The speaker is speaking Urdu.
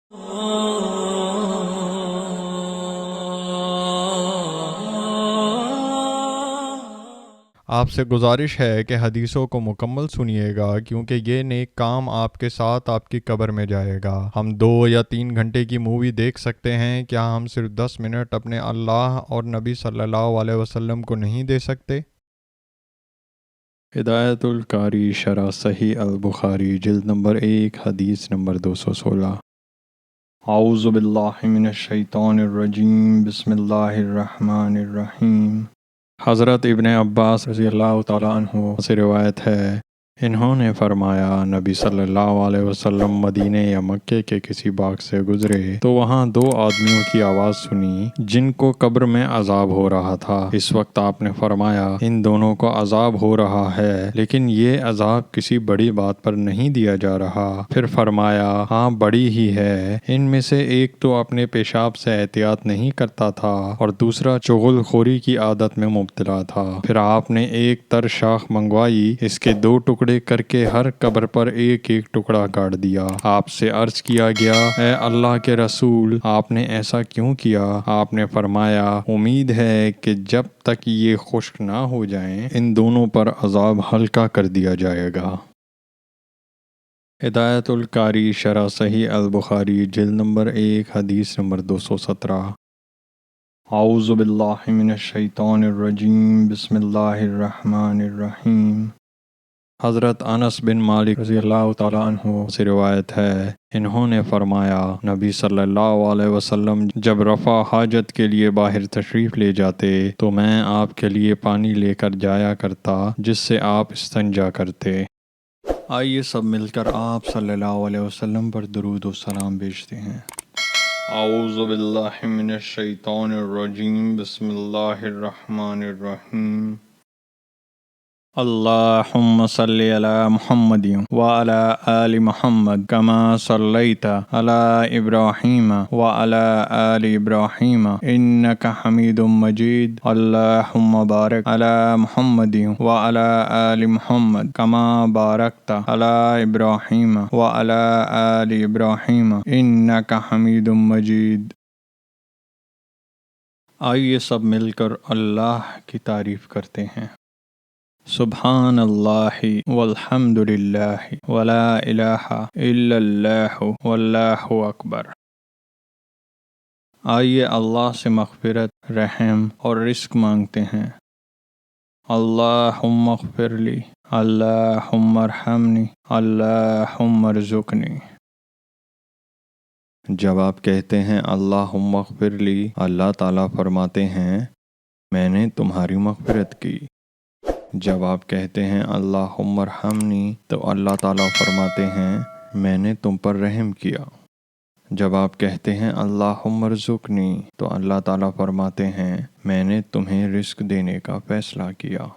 آپ سے گزارش ہے کہ حدیثوں کو مکمل سنیے گا، کیونکہ یہ نیک کام آپ کے ساتھ آپ کی قبر میں جائے گا۔ ہم 2 یا 3 گھنٹے کی مووی دیکھ سکتے ہیں، کیا ہم صرف 10 منٹ اپنے اللہ اور نبی صلی اللہ علیہ وسلم کو نہیں دے سکتے؟ ہدایت القاری شرح صحیح البخاری جلد نمبر 1 حدیث نمبر 216۔ اعوذ باللہ من الشیطان الرجیم، بسم اللہ الرحمن الرحیم۔ حضرت ابن عباس رضی اللہ تعالیٰ عنہ سے روایت ہے، انہوں نے فرمایا نبی صلی اللہ علیہ وسلم مدینے یا مکے کے کسی باغ سے گزرے تو وہاں 2 آدمیوں کی آواز سنی جن کو قبر میں عذاب ہو رہا تھا۔ اس وقت آپ نے فرمایا ان دونوں کو عذاب ہو رہا ہے، لیکن یہ عذاب کسی بڑی بات پر نہیں دیا جا رہا۔ پھر فرمایا ہاں بڑی ہی ہے، ان میں سے ایک تو اپنے پیشاب سے احتیاط نہیں کرتا تھا اور دوسرا چغل خوری کی عادت میں مبتلا تھا۔ پھر آپ نے ایک تر شاخ منگوائی، اس کے 2 ٹکڑے کر کے ہر قبر پر ایک ایک ٹکڑا کاٹ دیا۔ آپ سے عرض کیا گیا اے اللہ کے رسول، آپ نے ایسا کیوں کیا؟ آپ نے فرمایا امید ہے کہ جب تک یہ خشک نہ ہو جائیں ان دونوں پر عذاب ہلکا کر دیا جائے گا۔ ہدایت القاری شرح صحیح البخاری جلد نمبر 1 حدیث نمبر 217۔ اعوذ باللہ من الشیطان الرجیم، بسم اللہ الرحمن الرحیم۔ حضرت انس بن مالک رضی اللہ تعالیٰ عنہ سے روایت ہے، انہوں نے فرمایا نبی صلی اللہ علیہ وسلم جب رفع حاجت کے لیے باہر تشریف لے جاتے تو میں آپ کے لیے پانی لے کر جایا کرتا جس سے آپ استنجا کرتے۔ آئیے سب مل کر آپ صلی اللہ علیہ وسلم پر درود و سلام بھیجتے ہیں۔ اعوذ باللہ من الشیطان الرجیم، بسم اللہ الرحمن الرحیم۔ اللہم صلی علی محمد وعلی آل محمد کما صلیت علی ابراہیم وعلی آل ابراہیم انک حمید مجید۔ اللہم بارک علی محمد وعلی آل محمد کما بارکت علی ابراہیم وعلی آل ابراہیم انک حمید مجید۔ آئیے سب مل کر اللہ کی تعریف کرتے ہیں۔ سبحان اللہ والحمد للہ ولا الہ الا اللہ واللہ اکبر۔ آئیے اللہ سے مغفرت، رحم اور رزق مانگتے ہیں۔ اللہم اغفر لی، اللہم ارحمنی، اللہم ارزقنی۔ جب آپ کہتے ہیں اللہم اغفر لی، اللہ تعالیٰ فرماتے ہیں میں نے تمہاری مغفرت کی۔ جب آپ کہتے ہیں اللہم ارحمنی تو اللہ تعالیٰ فرماتے ہیں میں نے تم پر رحم کیا۔ جب آپ کہتے ہیں اللہم ارزقنی تو اللہ تعالیٰ فرماتے ہیں میں نے تمہیں رزق دینے کا فیصلہ کیا۔